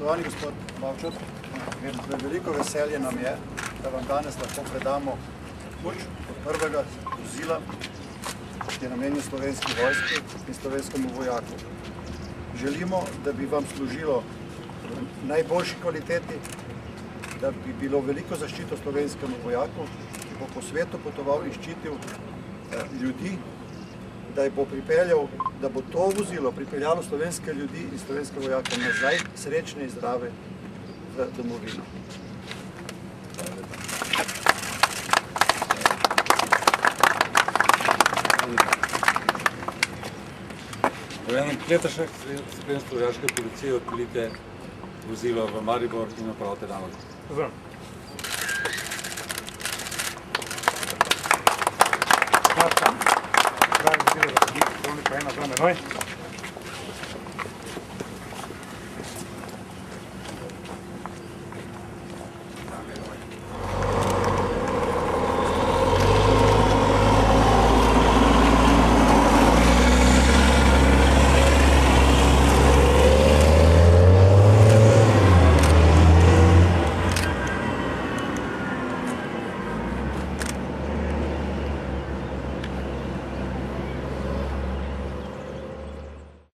Spoštovani gospod Bavčar, veliko veselje nam je, da vam danes lahko predamo ključ od prvega vozila, ki je namenjen slovenski vojski in slovenskemu vojaku. Želimo, da bi vam služilo v najboljši kvaliteti, da bi bilo veliko zaščito slovenskemu vojaku, ki bo po svetu potoval in ščitil ljudi, da bo pripeljal, da bo to vozilo pripeljalo slovenske ljudi in slovenske vojake nazaj srečne in zdrave v domovino. V enem letošnjem spremstvu vojaške policije odpeljite vozilo v Maribor in opravite nalogo. Pozdravljam. Pravi vozilo za podnik, ena za menoj.